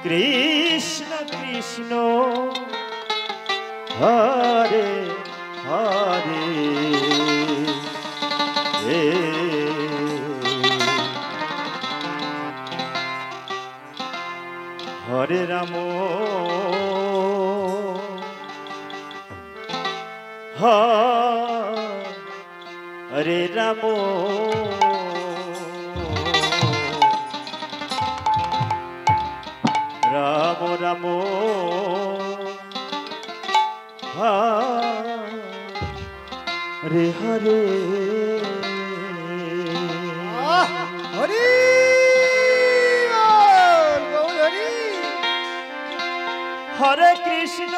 কৃষ্ণ কৃষ্ণ হরে হরে হরে রাম হরে রাম রাম রাম হরে হরে হরি হরে কৃষ্ণ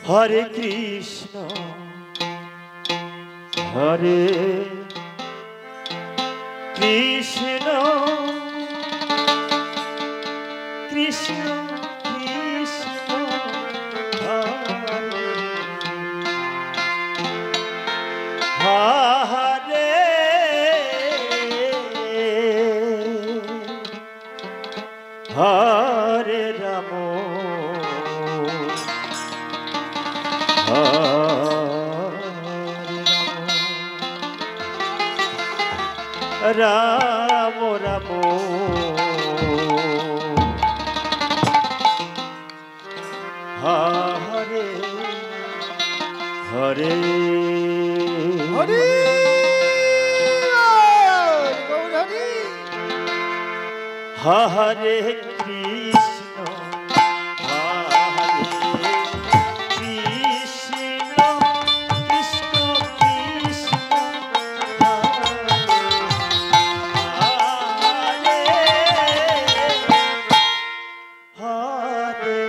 হরে কৃষ্ণ হরে কৃষ্ণ কৃষ্ণ কৃষ্ণ হরে হরে হরে রাম রাম রাম হরে হরে হরি গৌর হরি হরে কৃষ্ণ হরে কৃষ্ণ কৃষ্ণ কৃষ্ণ হরে হরে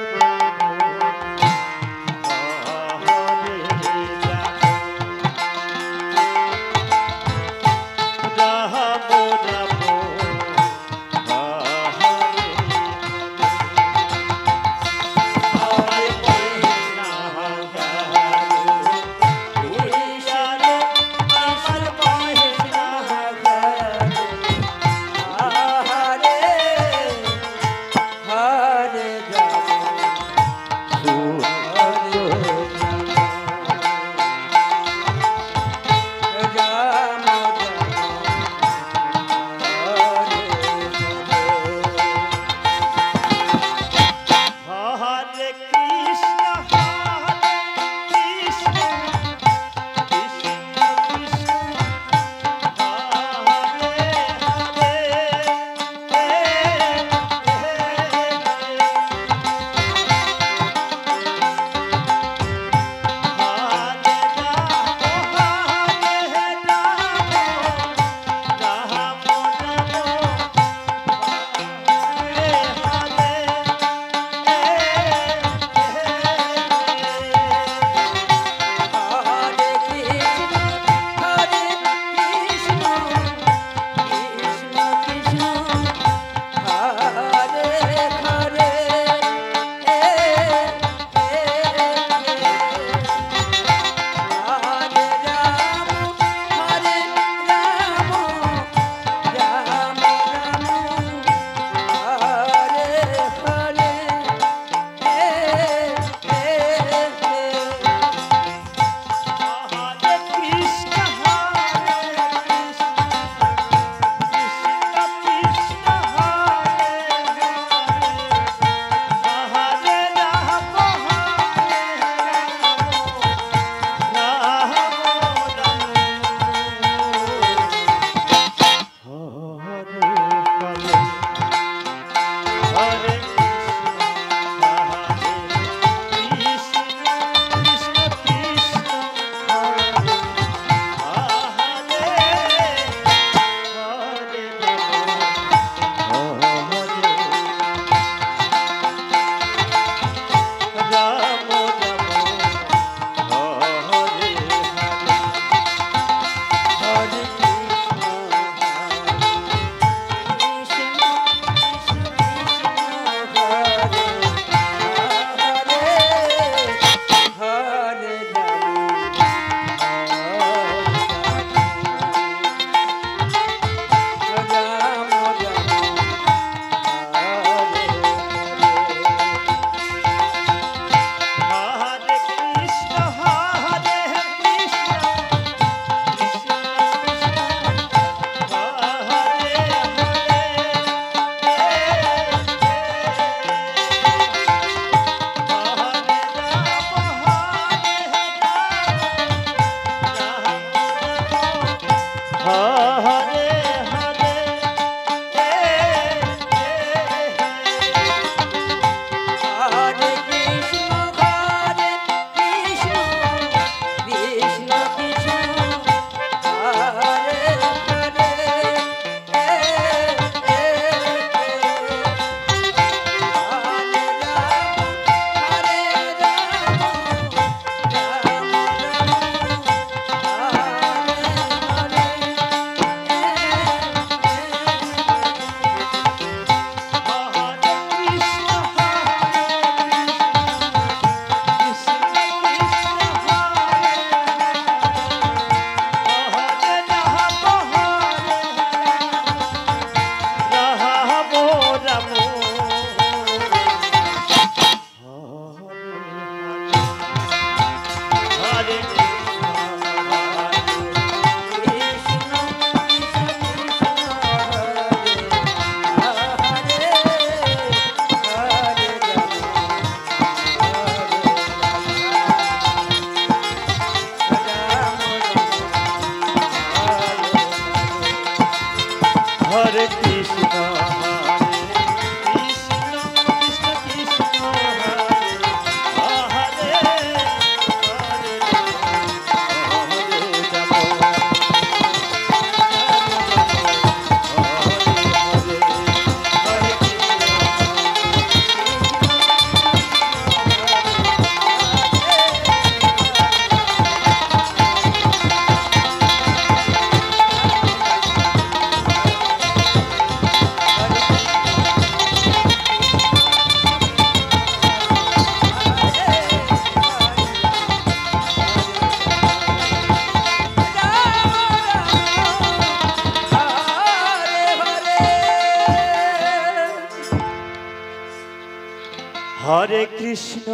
কৃষ্ণ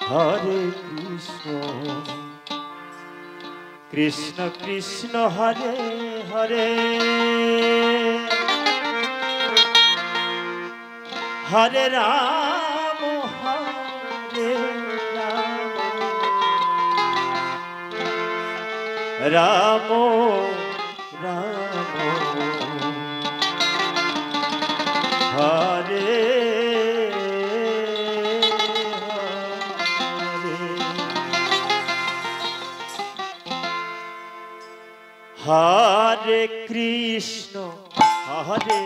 হরে কৃষ্ণ কৃষ্ণ কৃষ্ণ হরে হরে হরে রাম হরে রাম রাম হরে হরে কৃষ্ণ হরে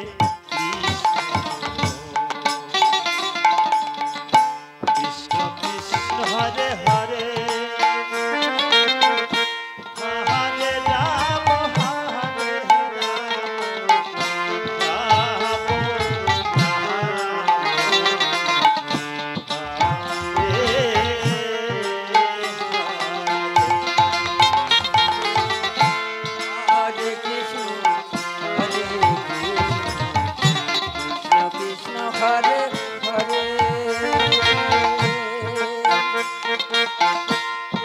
কৃষ্ণ কৃষ্ণ হরে হরে হরে রাম হরে রাম হরে কৃষ্ণ হরে কৃষ্ণ কৃষ্ণ হরে হরে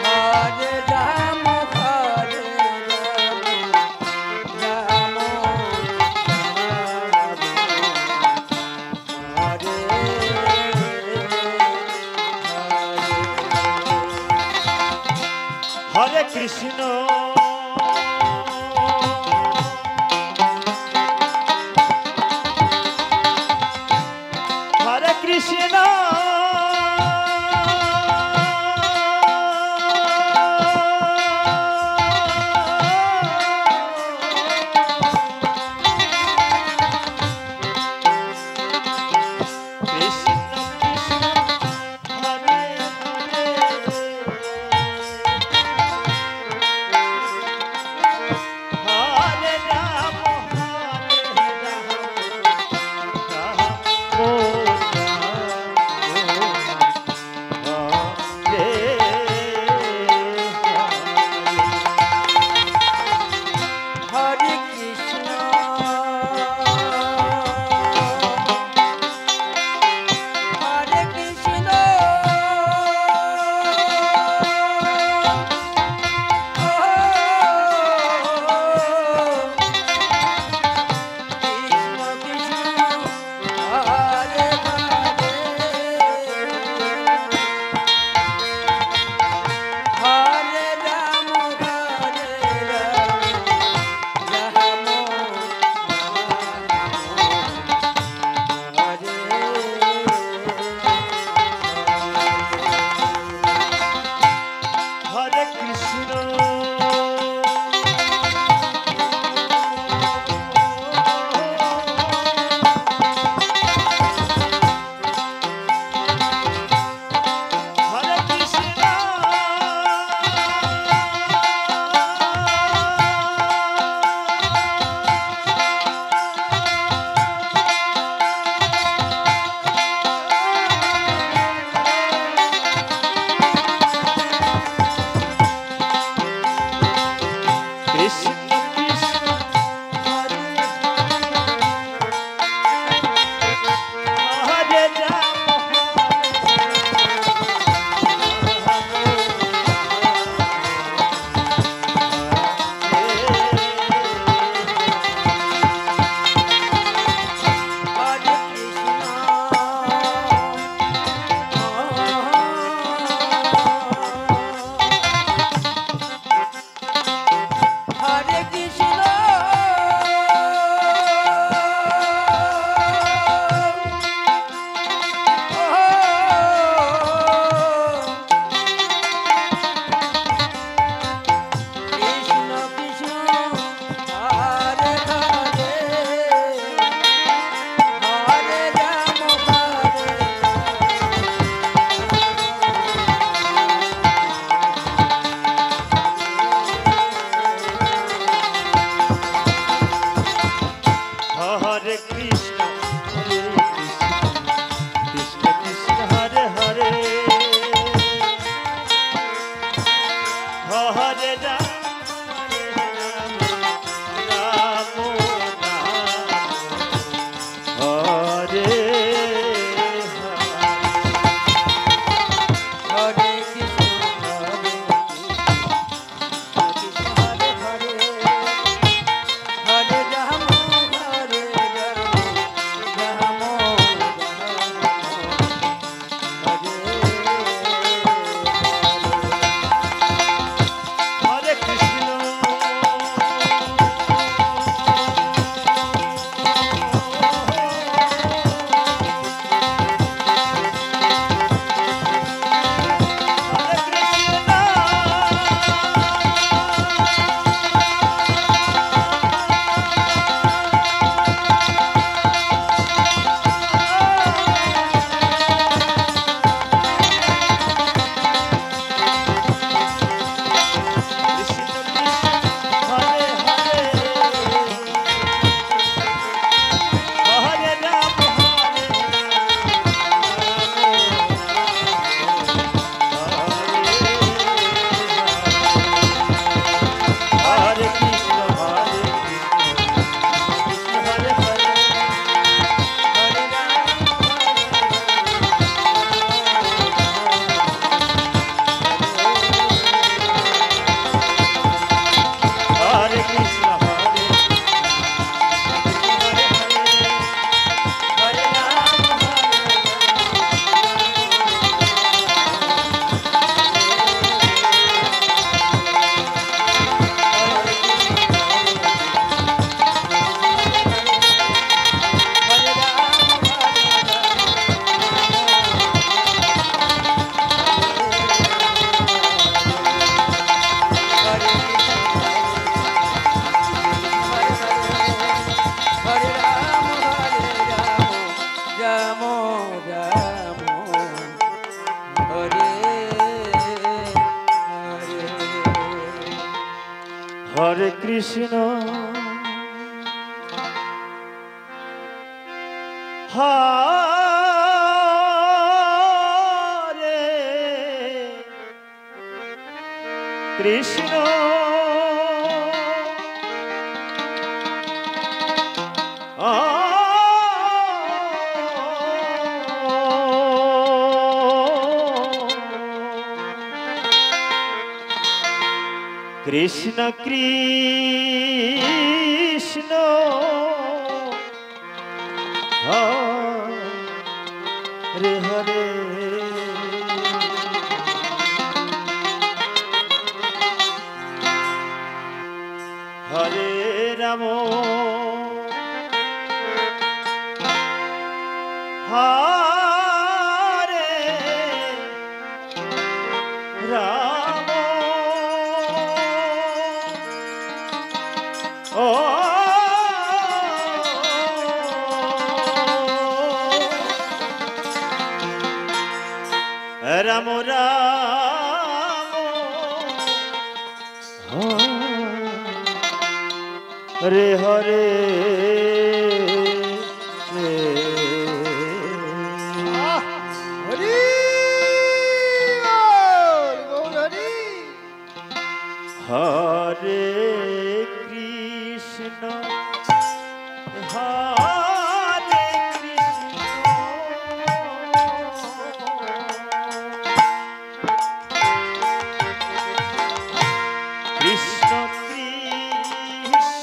হরে রাম রাম হরে হরে কৃষ্ণ হরে Krishna Hare Krishna, Hare Krishna, Hare Hare, Hare Rama, Hare Rama, Rama Rama, Hare Hare Krishna. Hare Krishna, Hare Krishna, Krishna Krishna, Hare Hare, Hare Rama, Hare Rama, Ramo Ramo, Hare Hare, Hari বল Gaurhari Hare Krishna, Hare Krishna, Krishna Krishna, Hare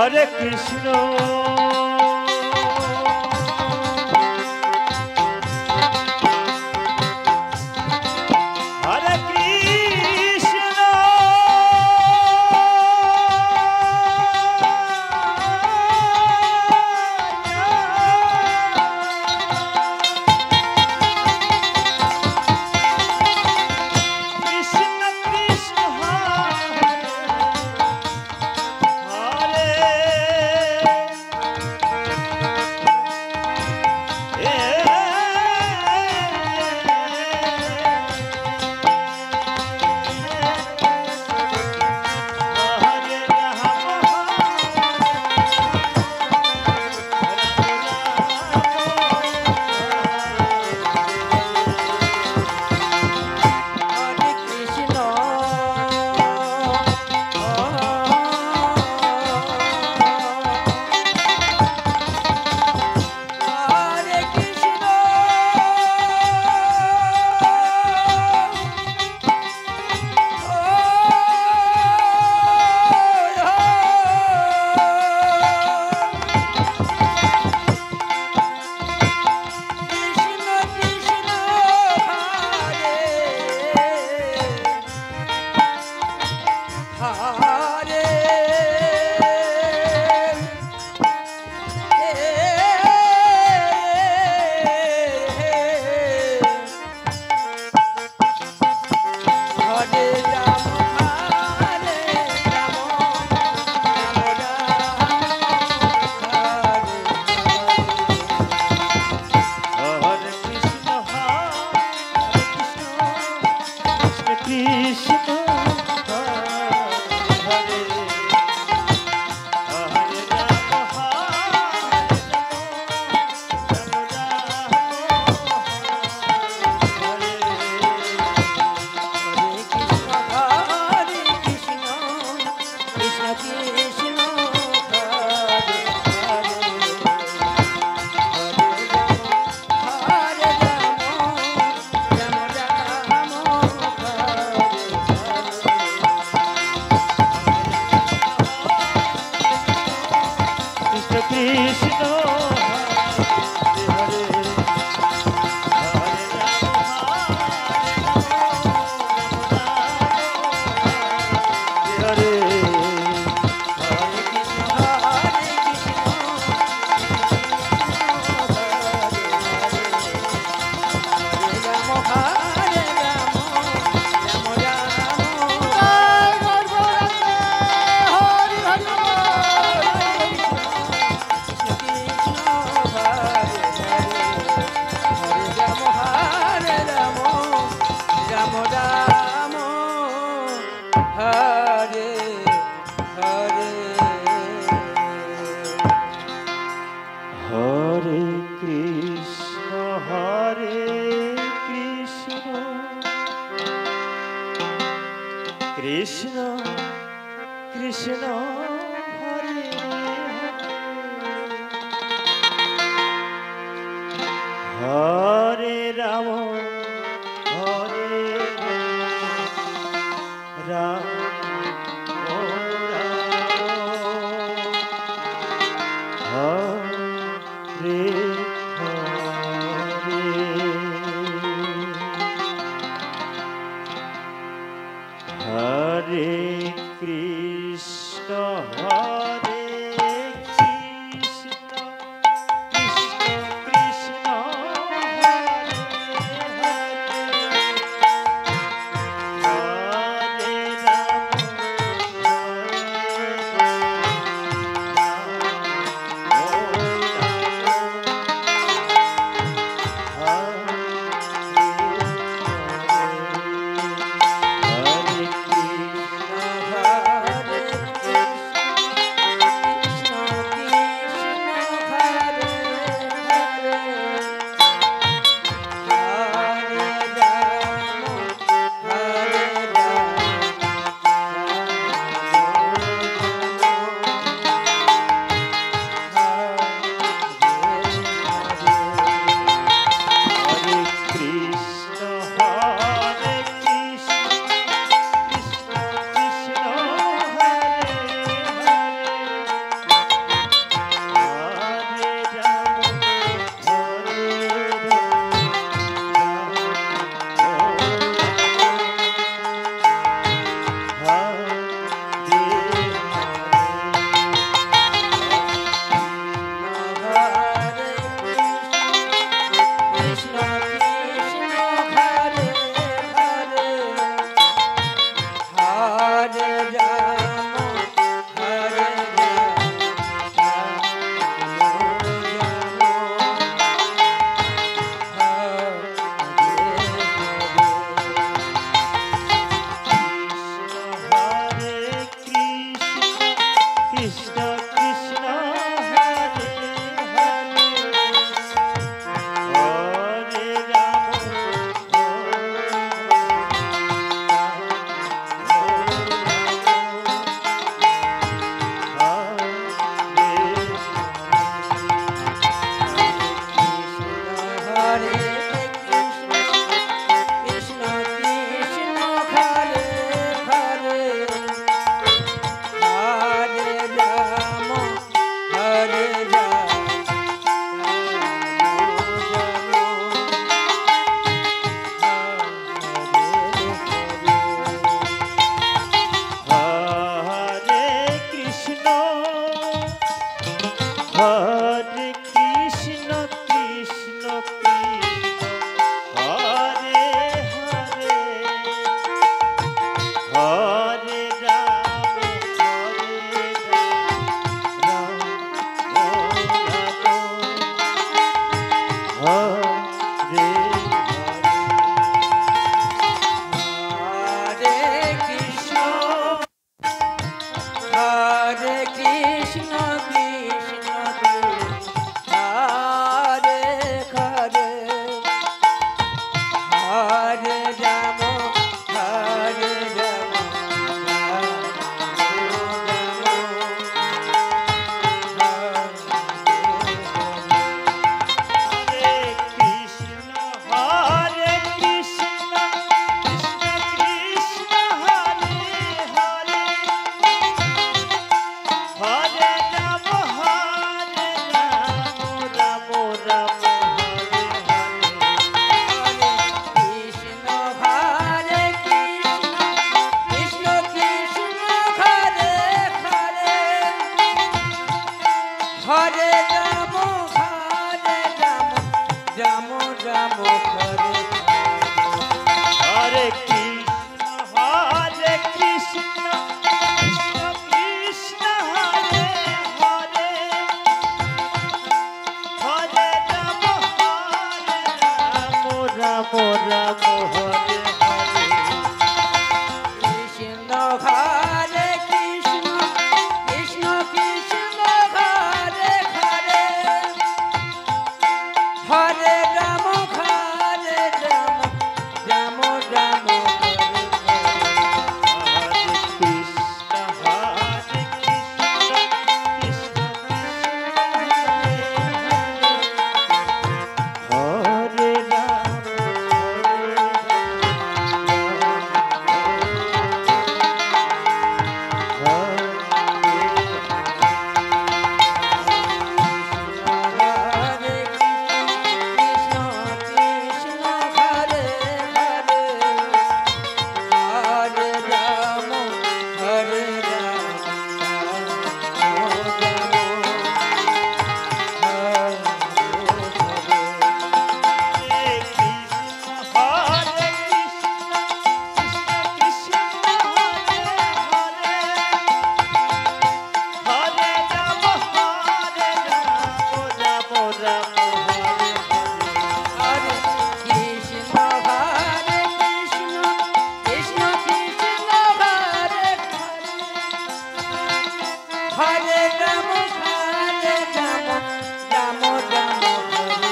হরে কৃষ্ণ হরে কৃষ্ণ কৃষ্ণ কৃষ্ণ হরে হরে কৃষ্ণ হরে কৃষ্ণ কৃষ্ণ কৃষ্ণ হরে হরে রাম হরে রাম রাম রাম হরে কৃষ্ণ কৃষ্ণ কৃষ্ণ হরে হরে রাম হরে হরে কৃষ্ণ হরে কৃষ্ণ কৃষ্ণ কৃষ্ণ হরে হরে হরে রাম রাম রাম কৃষ্ণ কৃষ্ণ হরে হরে হরে হরে কৃষ্ণ হরে কৃষ্ণ হরে রাম হরে রাম রাম রাম হরি হরি হরে কৃষ্ণ কৃষ্ণ কৃষ্ণ হরে হরে রাম রাম হরে হরে কৃষ্ণ কৃষ্ণ কৃষ্ণ হরে রাম হরে কৃষ্ণ কৃষ্ণ কৃষ্ণ হরে হরে হরে রাম রাম হরে হরে কৃষ্ণ হরে কৃষ্ণ কৃষ্ণ কৃষ্ণ হরে হরে হরে রাম হরে রাম হরে কৃষ্ণ হরে কৃষ্ণ কৃষ্ণ কৃষ্ণ হরে হরে হরে রাম রাম রাম হরে হরে কৃষ্ণ হরে কৃষ্ণ কৃষ্ণ কৃষ্ণ হরে হরে হরে রাম রাম রাম হরে হরে কৃষ্ণ হরে কৃষ্ণ কৃষ্ণ কৃষ্ণ হরে হরে হরে রাম রাম রাম হরে হরে কৃষ্ণ হরে কৃষ্ণ কৃষ্ণ কৃষ্ণ হরে হরে হরে রাম রাম রাম হরে হরে কৃষ্ণ হরে কৃষ্ণ কৃষ্ণ হরে রাম হরে কৃষ্ণ কৃষ্ণ হরে হরে হরে রাম হরে রাম হরে কৃষ্ণ হরে কৃষ্ণ কৃষ্ণ কৃষ্ণ হরে হরে হরে রাম রাম হরে হরে হরে কৃষ্ণ হরে কৃষ্ণ কৃষ্ণ কৃষ্ণ হরে হরে রাম রাম রাম হরে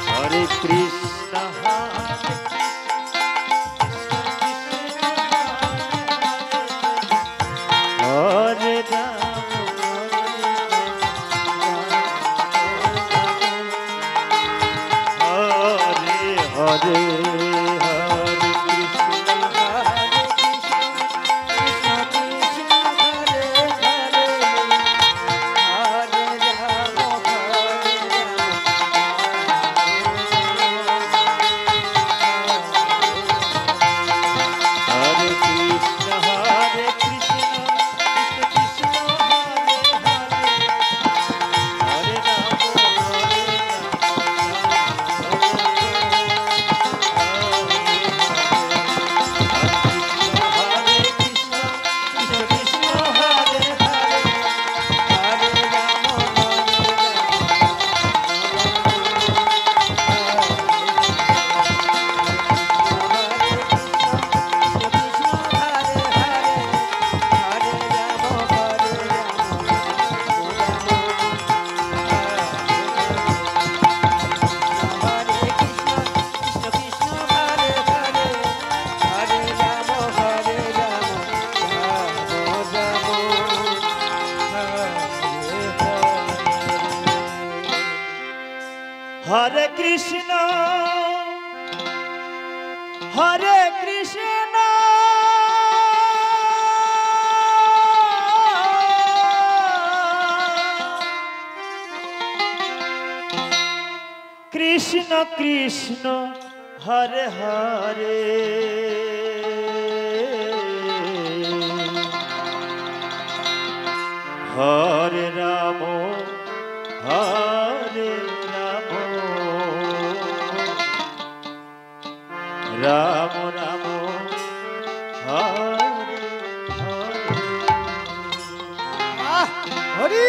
হরে কৃষ্ণ হরে হরে রাম হরে হরে হরে কৃষ্ণ হরে কৃষ্ণ কৃষ্ণ হরে হরে হরে রাম হরে কৃষ্ণ হরে কৃষ্ণ কৃষ্ণ কৃষ্ণ হরে হরে হরে রাম হরে কৃষ্ণ কৃষ্ণ কৃষ্ণ হরে হরে হরে রাম হরে কৃষ্ণ হরে কৃষ্ণ কৃষ্ণ কৃষ্ণ হরে হরে হরে রাম হরে রাম রাম রাম হরে হরে হরি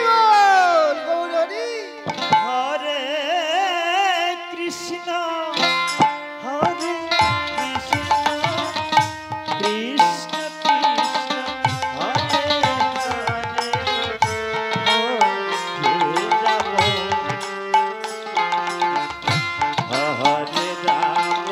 বল গৌর হরি হরে কৃষ্ণ হরে কৃষ্ণ কৃষ্ণ কৃষ্ণ হরে হরে হরে রাম হরে রাম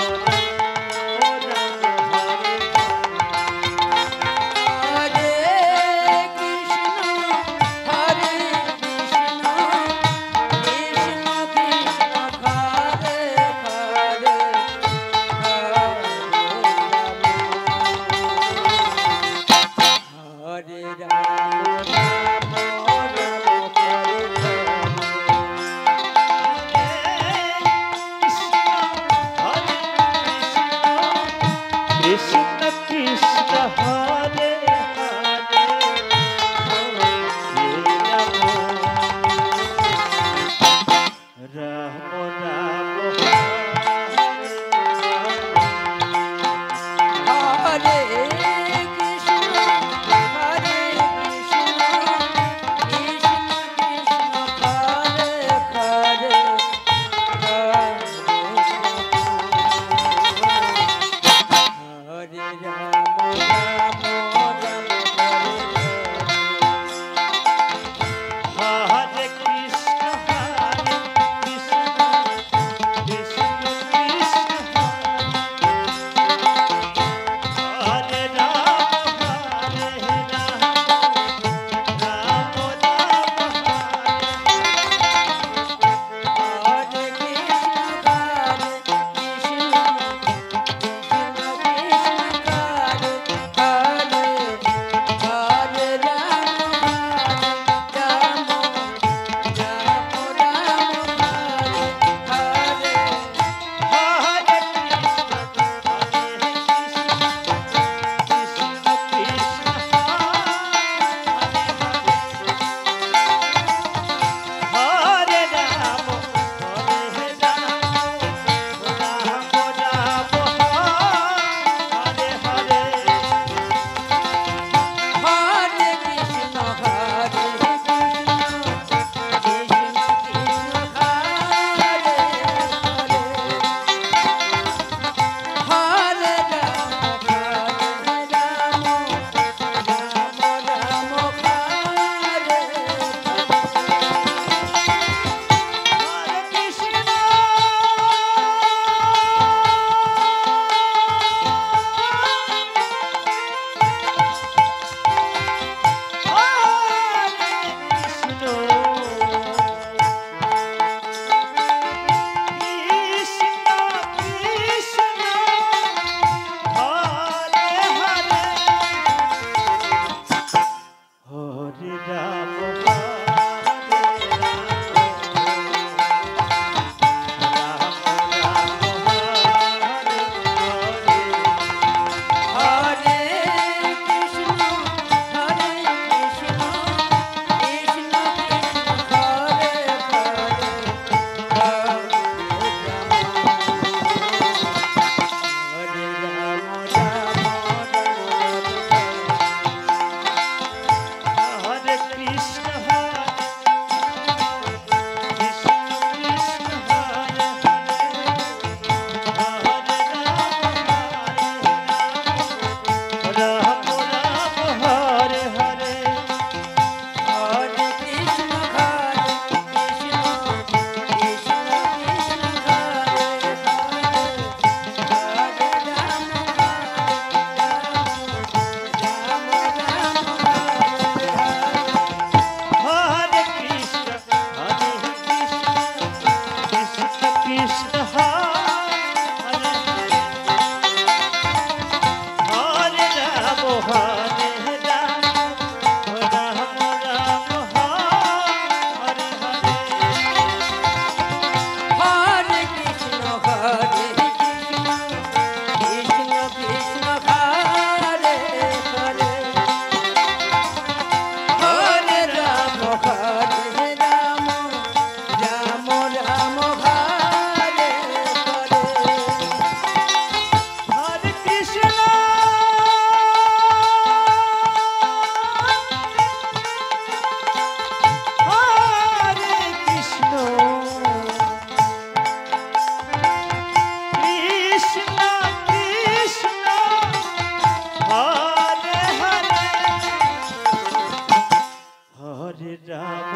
রাম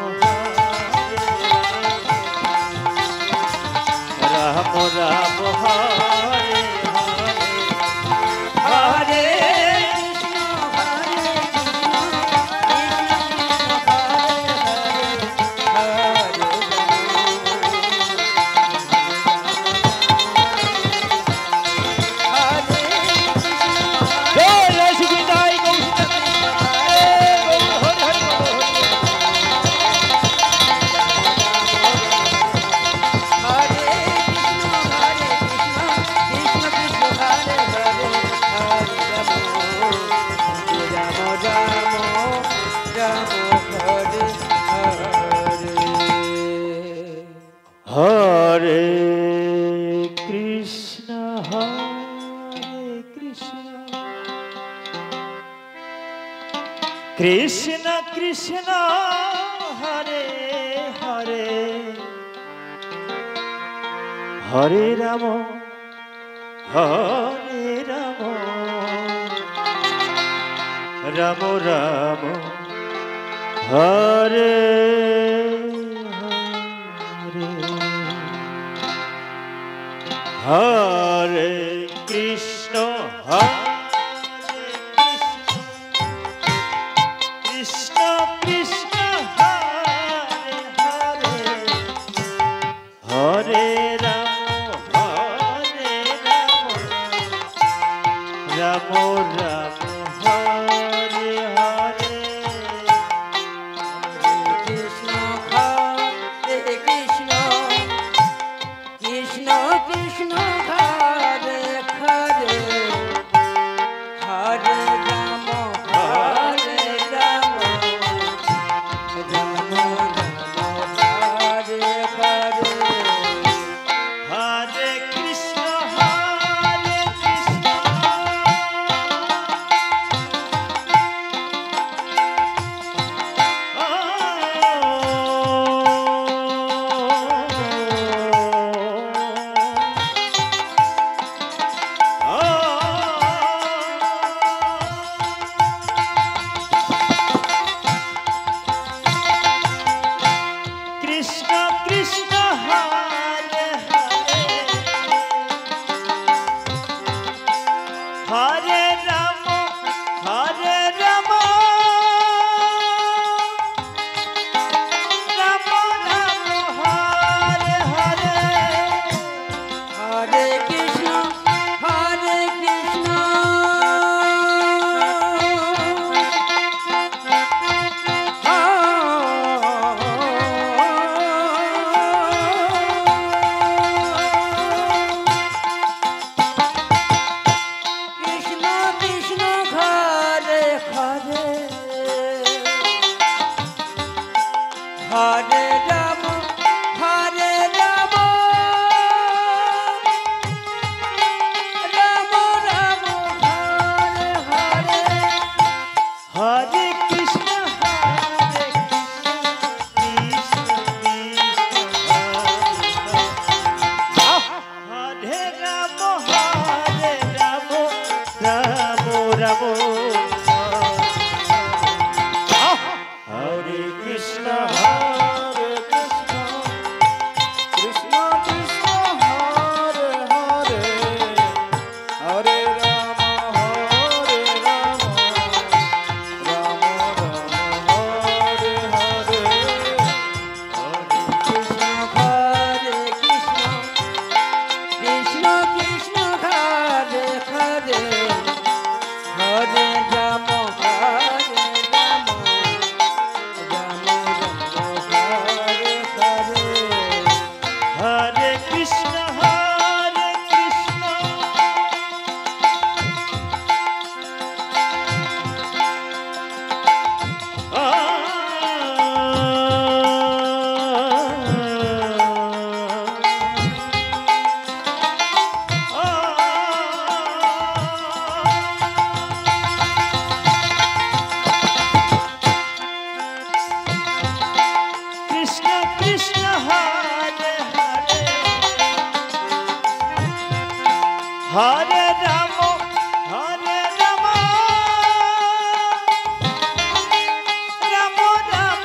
রাম রাম হরে হরে হরে কৃষ্ণ কৃষ্ণ কৃষ্ণ হরে হরে হরে রাম রাম রাম হরে হরে কৃষ্ণ হরে কৃষ্ণ কৃষ্ণ হরে হরে হরে রাম রাম রাম হরে হরে কৃষ্ণ হরে কৃষ্ণ কৃষ্ণ কৃষ্ণ হরে হরে হরে রাম হরে রাম রাম রাম হরে হরে হরে কৃষ্ণ হরে কৃষ্ণ কৃষ্ণ কৃষ্ণ হরে হরে রাম রাম রাম হরে হরে হরে কৃষ্ণ হরে কৃষ্ণ কৃষ্ণ কৃষ্ণ হরে হরে হরে রাম হরে রাম রাম রাম হরে হরে হরে কৃষ্ণ হরে কৃষ্ণ কৃষ্ণ হরে রাম রাম রাম হরে কৃষ্ণ হরে কৃষ্ণ কৃষ্ণ কৃষ্ণ হরে হরে হরে রাম রাম রাম হরে হরে কৃষ্ণ হরে কৃষ্ণ কৃষ্ণ কৃষ্ণ হরে হরে হরে রাম হরে রাম রাম রাম হরে হরে হরে কৃষ্ণ হরে কৃষ্ণ কৃষ্ণ কৃষ্ণ হরে হরে হরে রাম রাম রাম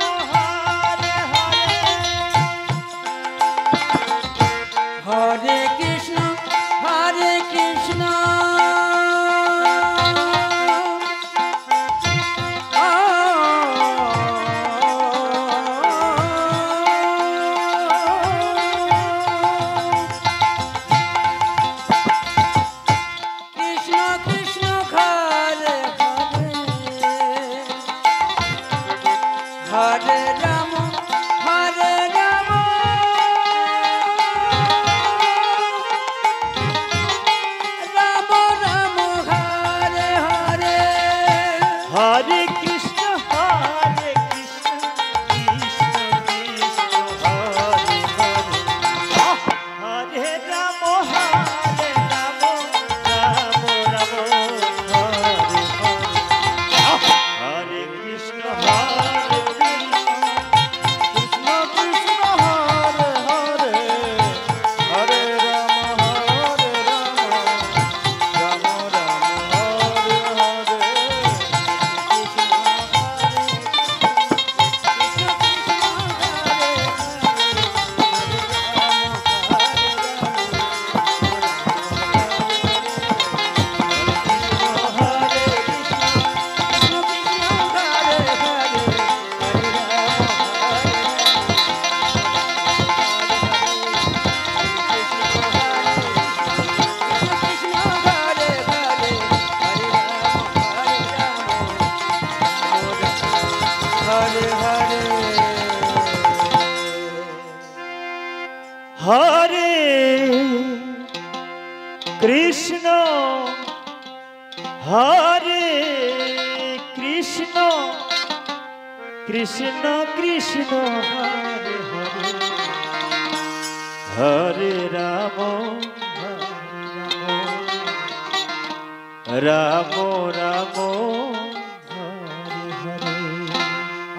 হরে কৃষ্ণ হরে কৃষ্ণ কৃষ্ণ কৃষ্ণ হরে হরে হরে রাম রাম রাম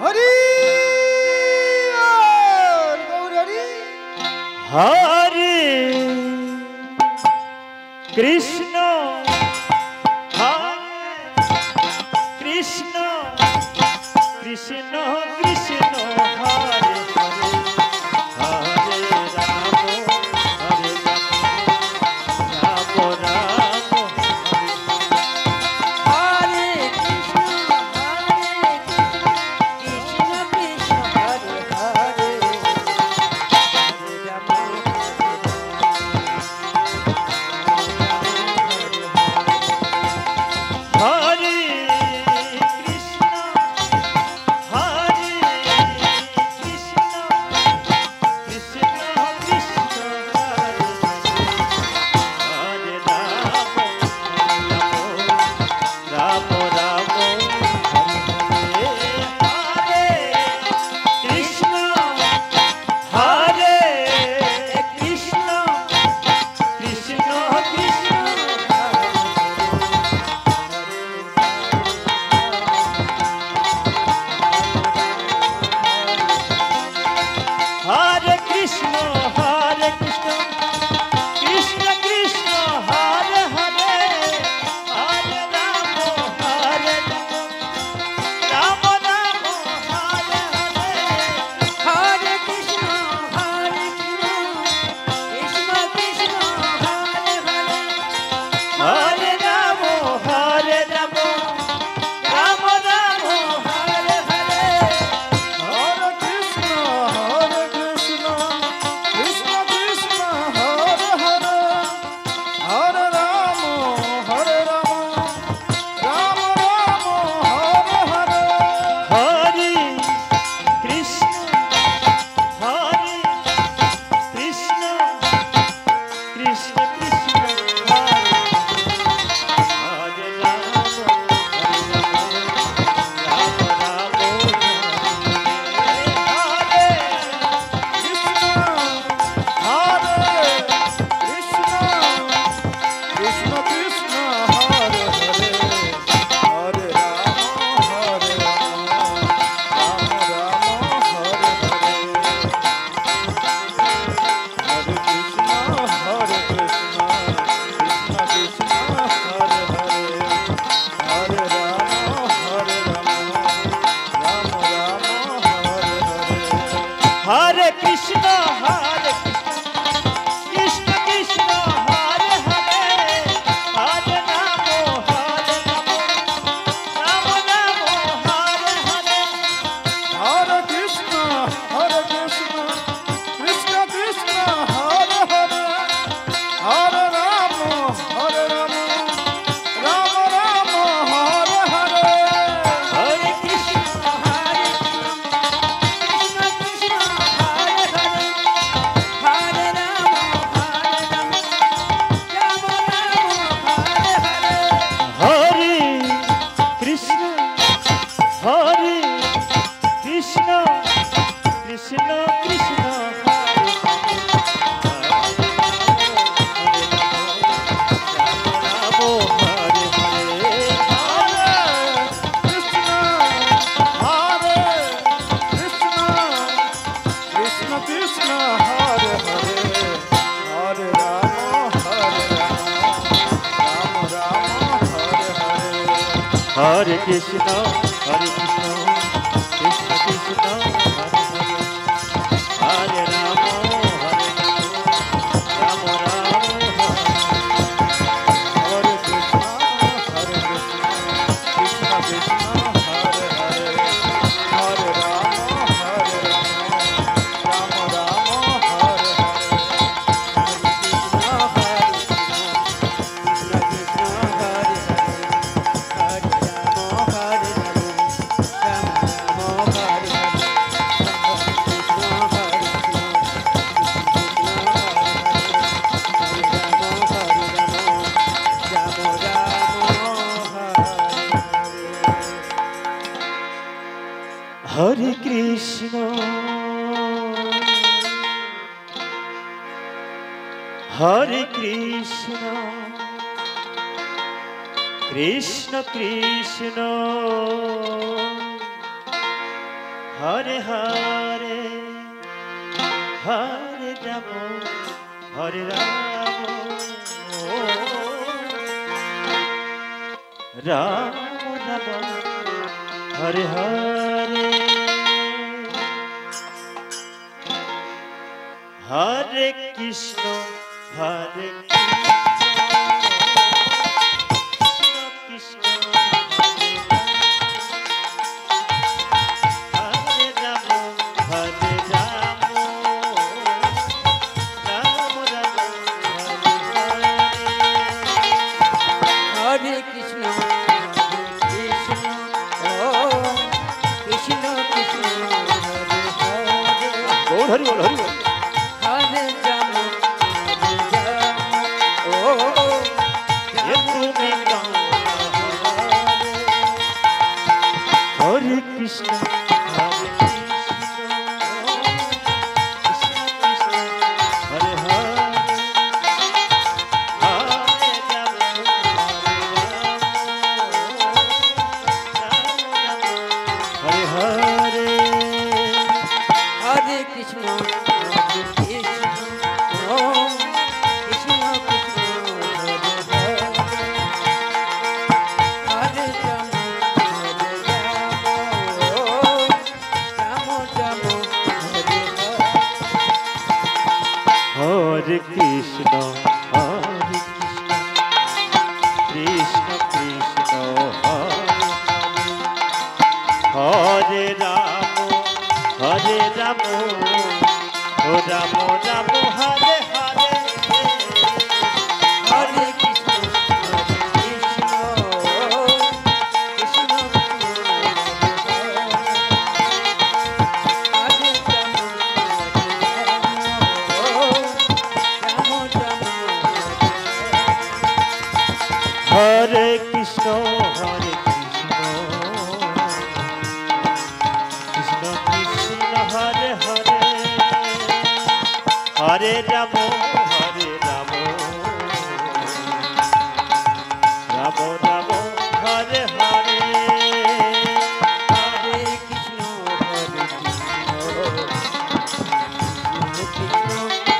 হরে হরে হরে কৃষ্ণ হরে কৃষ্ণ কৃষ্ণ কৃষ্ণ হরে হরে হরে রাম হরে রাম রাম রাম হরে কৃষ্ণ কৃষ্ণ কৃষ্ণ হরে হরে হরে রাম হরে কৃষ্ণ হরে কৃষ্ণ কৃষ্ণ কৃষ্ণ হরে রাম রাম রাম হরে হরে কৃষ্ণ হরে কৃষ্ণ কৃষ্ণ কৃষ্ণ হরে কৃষ্ণ কৃষ্ণ কৃষ্ণ হরে হরে হরে রাম হরে রাম রাম রাম হরে হরে হরে কৃষ্ণ কৃষ্ণ কৃষ্ণ হরে হরে হরে রাম হরে রাম রাম রাম হরে হরে হরে কৃষ্ণ কৃষ্ণ কৃষ্ণ হরে হরে হরে রাম হরে রাম রাম রাম হরে হরে হরে কৃষ্ণ হরে কৃষ্ণ কৃষ্ণ কৃষ্ণ হরে হরে রাম রাম রাম হরে কৃষ্ণ হরে কৃষ্ণ কৃষ্ণ কৃষ্ণ হরে হরে হরে রাম হরে রাম রাম রাম হরে হরে হরে কৃষ্ণ কৃষ্ণ কৃষ্ণ হরে হরে হরে রাম হরে রাম রাম রাম হরে হরে হরে কৃষ্ণ কৃষ্ণ কৃষ্ণ হরে হরে হরে রাম রাম রাম হরে হরে হরে কৃষ্ণ কৃষ্ণ কৃষ্ণ হরে হরে হরে রাম রাম রাম হরে হরে হরে কৃষ্ণ কৃষ্ণ কৃষ্ণ হরে হরে হরে রাম রাম হরে হরে হরে কৃষ্ণ কৃষ্ণ কৃষ্ণ কৃষ্ণ কৃষ্ণ কৃষ্ণ হরে হরে হরে রাম রাম হরে হরে হরে কৃষ্ণ কৃষ্ণ কৃষ্ণ কৃষ্ণ হরে হরে হরে রাম রাম রাম হরে কৃষ্ণ কৃষ্ণ কৃষ্ণ হরে হরে হরে রাম রাম রাম হরে কৃষ্ণ হরে Krishna Krishna Krishna Hare Hare Hare Ram Hare Krishna, Krishna Krishna, Hare Hare, Hare Rama, Hare Rama, Rama Rama, Hare Hare, Hare Krishna, Hare Krishna, Hare Rama, Hare Rama, Rama Rama, Hare Hare Krishna, Krishna, oh, Krishna Krishna, Hare Hare. Hare. Hari Bol, Hari Bol. Hare Rama, oh, Ye tumi kaun Hare Krishna, Hare Krishna, Krishna Krishna, Hare Hare, Hare Rama, Hare Rama, Hare Krishna, Krishna, oh, Krishna Krishna, Hare Hare. Hare Rama, oh, Rama Rama, Hare Hare. Hare Krishna, Hare Krishna, Krishna Krishna, Hare Rama, Hare Rama, Rama Rama, Hare Hare. Hare Krishna, Krishna, Krishna Hare Krishna, Hare Krishna, Krishna Krishna, Hare Hare, Hare Rama, Hare Rama, Rama Rama, Hare Hare. Hare Krishna, Hare Krishna,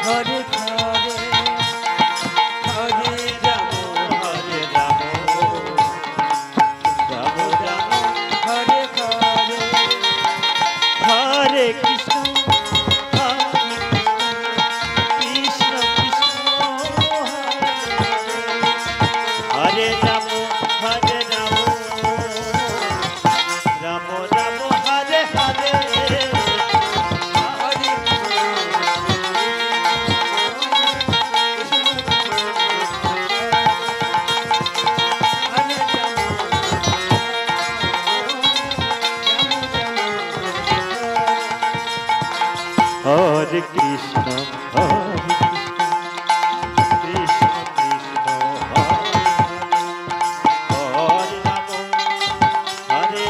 Hare Hare, Hare Rama, Hare Rama, Rama Rama, Hare Hare. Hare Krishna, Hare Krishna, Krishna Krishna, Hare Rama, Hare Rama, Rama Rama, Hare Hare. Hare Krishna, Hare Krishna, Krishna Krishna, Hare Rama, Rama Rama, Hare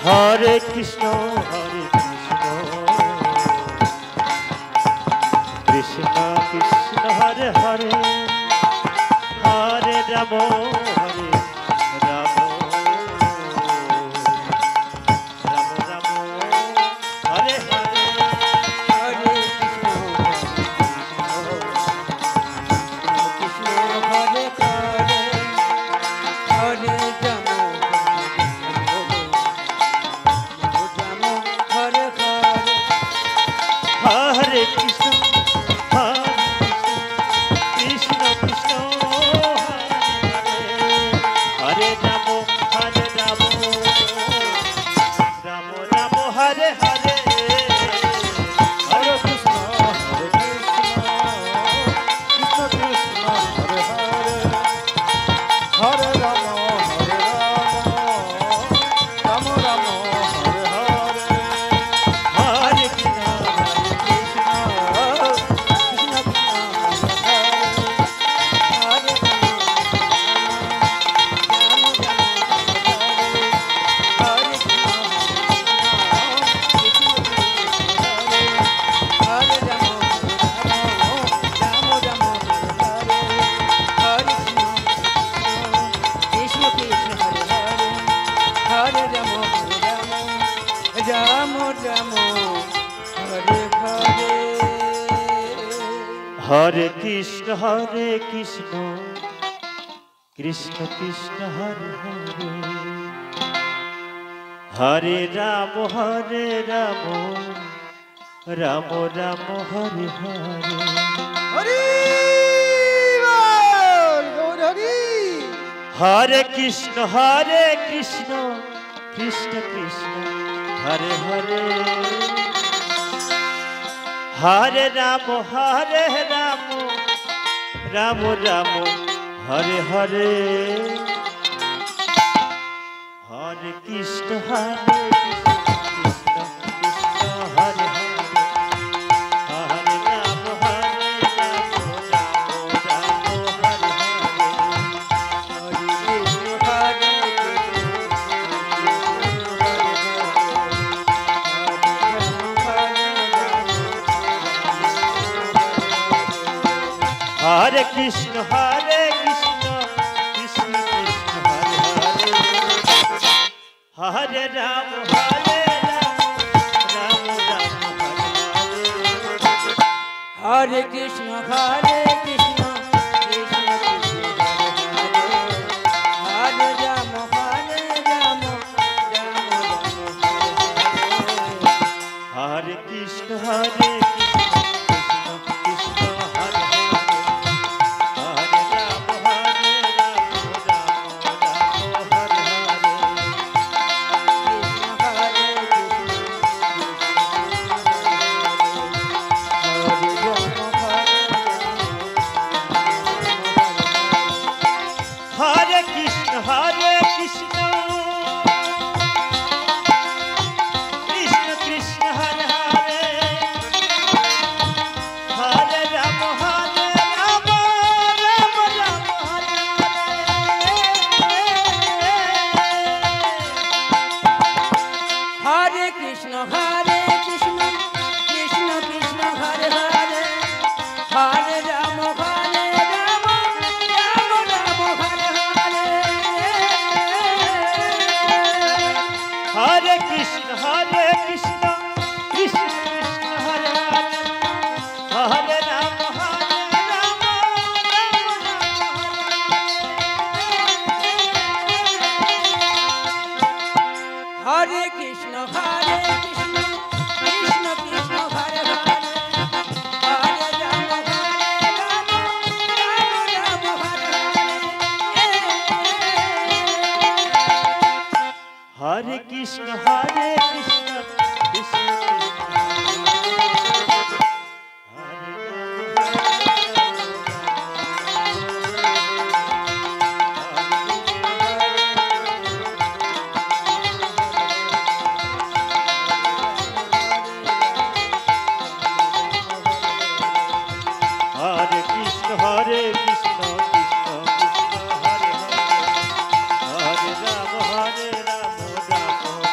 Hare Krishna, Hare Krishna, Krishna Krishna, Hare Hare, Hare Rama, Hare Rama, Rama Rama, Hare Hare. Hare Krishna, Hare Krishna, Krishna Krishna, Hare Hare, Ram Ram Hare Hare Hare Krishna Krishna Krishna Hare Hare Hare Ram Ram Ram Hare Hare Hari বল গৌর হরি হরে কৃষ্ণ কৃষ্ণ কৃষ্ণ হরে হরে হরে রাম রাম রাম হরে হরে হরে কৃষ্ণ কৃষ্ণ কৃষ্ণ হরে হরে হরে রাম রাম রাম হরে হরে হরে কৃষ্ণ কৃষ্ণ কৃষ্ণ হরে হরে হরে রাম রাম রাম হরে হরে হরে কৃষ্ণ কৃষ্ণ কৃষ্ণ হরে রাম রাম হরে কৃষ্ণ কৃষ্ণ কৃষ্ণ হরে হরে হরে রাম রাম হরে হরে কৃষ্ণ কৃষ্ণ কৃষ্ণ কৃষ্ণ হরে হরে হরে রাম রাম রাম হরে হরে কৃষ্ণ কৃষ্ণ কৃষ্ণ কৃষ্ণ হরে হরে হরে রাম রাম রাম হরে হরে হরে কৃষ্ণ কৃষ্ণ কৃষ্ণ কৃষ্ণ হরে হরে হরে রাম রাম হরে কৃষ্ণ কৃষ্ণ কৃষ্ণ কৃষ্ণ হরে হরে হরে রাম রাম রাম হরে হরে কৃষ্ণ কৃষ্ণ কৃষ্ণ হরে কৃষ্ণ কৃষ্ণ কৃষ্ণ হরে হরে হরে রাম রাম হরে জয় গৌর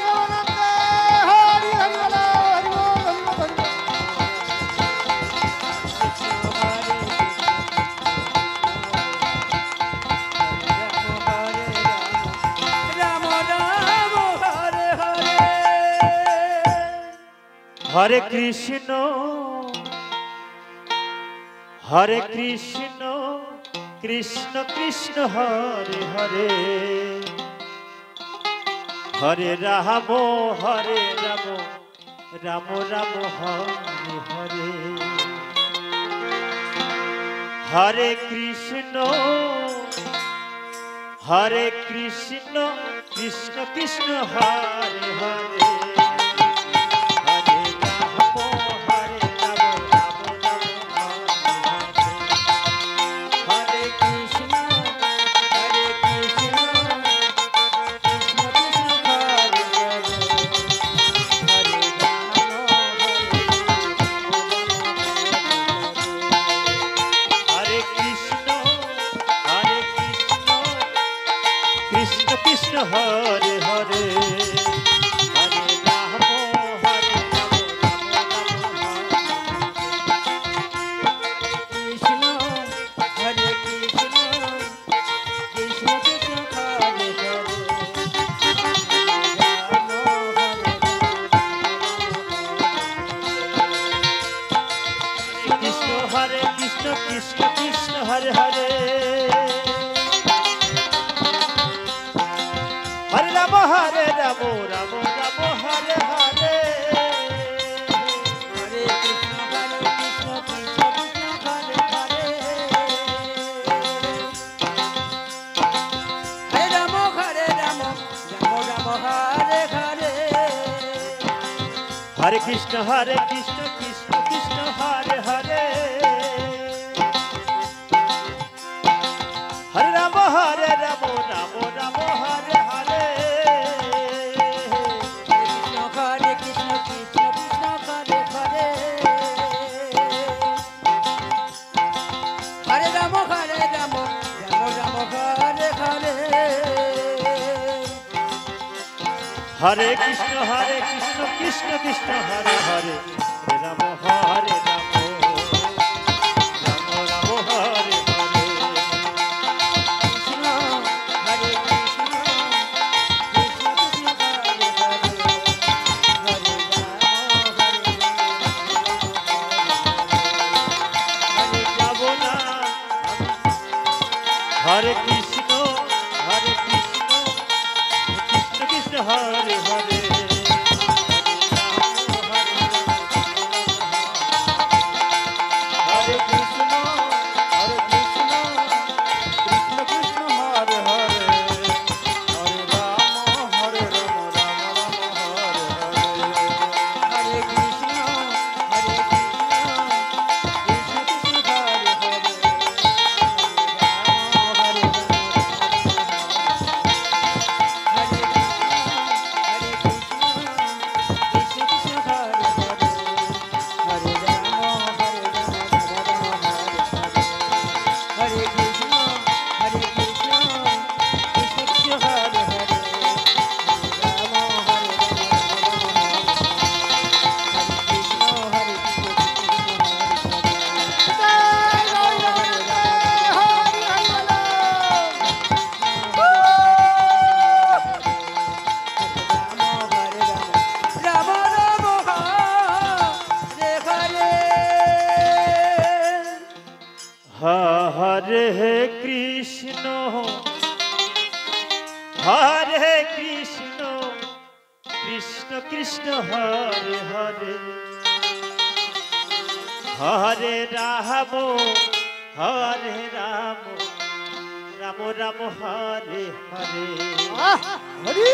গৌরাঙ্গে হরি হরি বল হরি বল হরি বল হরি বল রাম রাম হরে হরে হরে কৃষ্ণ কৃষ্ণ কৃষ্ণ হরে হরে হরে রাম রাম রাম হরে হরে হরে কৃষ্ণ কৃষ্ণ কৃষ্ণ হরে হরে হরে রাম রাম রাম হরে হরে হরে কৃষ্ণ কৃষ্ণ কৃষ্ণ হরে হরে হরে হরে কৃষ্ণ কৃষ্ণ কৃষ্ণ হরে হরে হরে রাম রাম রাম হরে হরে হরে কৃষ্ণ কৃষ্ণ কৃষ্ণ হরে হরে হরে রাম রাম রাম হরে হরে হরে কৃষ্ণ কৃষ্ণ কৃষ্ণ হরে হরে হরে রাম রাম রাম হরে হরে হরে কৃষ্ণ কৃষ্ণ কৃষ্ণ হরে হরে হরে রাম রাম রাম হরে হরে হরে কৃষ্ণ কৃষ্ণ কৃষ্ণ হরে হরে হরে রাম হরে রাম রাম রাম হরে হরে কৃষ্ণ হরে কৃষ্ণ কৃষ্ণ কৃষ্ণ হরে হরে হরে রাম আমি যাব না হরে কৃষ্ণ কৃষ্ণ কৃষ্ণ হরে হরে হরে কৃষ্ণ কৃষ্ণ কৃষ্ণ কৃষ্ণ হরে হরে হরে রাম রাম রাম হরে হরে হরে কৃষ্ণ কৃষ্ণ কৃষ্ণ হরে হরে হরে রাম হরে কৃষ্ণ কৃষ্ণ কৃষ্ণ হরে হরে হরে রাম হরে কৃষ্ণ কৃষ্ণ কৃষ্ণ হরে হরে রাম হরে হরে কৃষ্ণ কৃষ্ণ কৃষ্ণ হরে হরে হরে রাম রাম রাম রাম হরে হরে হরি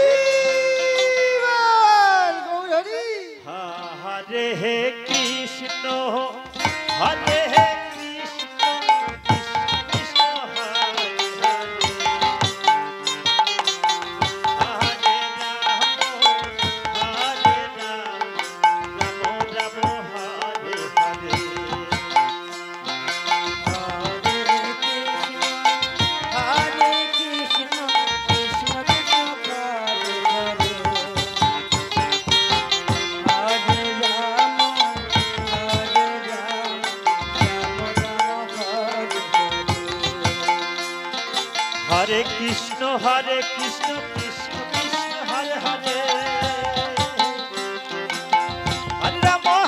বল গৌর হরি হরে কৃষ্ণ হরে কৃষ্ণ কৃষ্ণ হরে হরে হরে রাম রাম হরে হরে হরে কৃষ্ণ কৃষ্ণ কৃষ্ণ হরে হরে হরে রাম রাম রাম হরে হরে কৃষ্ণ কৃষ্ণ কৃষ্ণ হরে হরে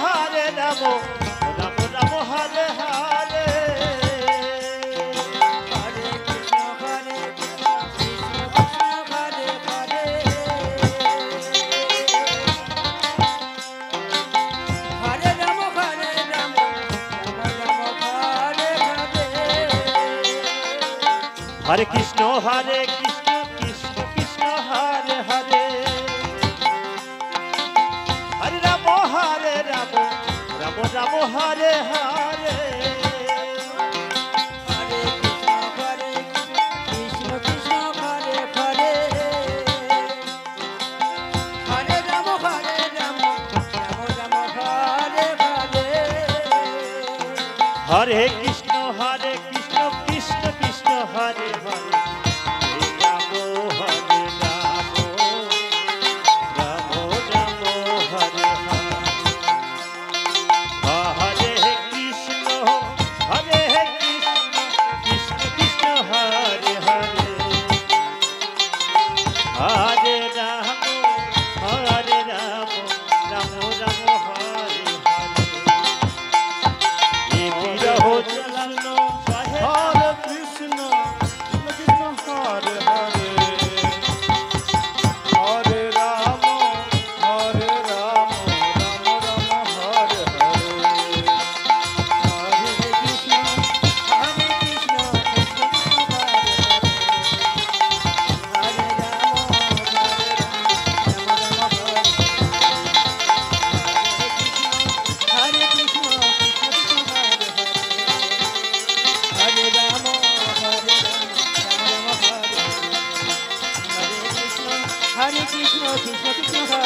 হরে রাম রাম রাম হরে হরে হরে কৃষ্ণ কৃষ্ণ কৃষ্ণ হরে হরে হরে রাম রাম রাম হরে হরে হরে কৃষ্ণ কৃষ্ণ কৃষ্ণ হরে হরে হরে রাম রাম রাম হরে হরে হরে কৃষ্ণ কৃষ্ণ হরে হরে হরে রাম রাম রাম হরে হরে হরে কৃষ্ণ কৃষ্ণ কৃষ্ণ হরে হরে হরে রাম রাম রাম হরে হরে হরে কৃষ্ণ কৃষ্ণ কৃষ্ণ হরে হরে হরে রাম রাম রাম হরে হরে ये विरह जल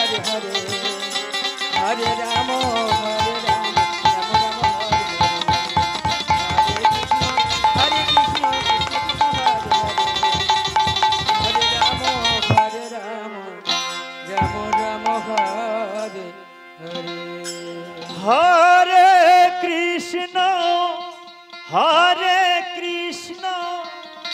হরে হরে হরে রাম হরে রাম রাম রাম হরে হরে কৃষ্ণ কৃষ্ণ হরে রাম হরে রাম রাম রাম হরে হরে হরে কৃষ্ণ হরে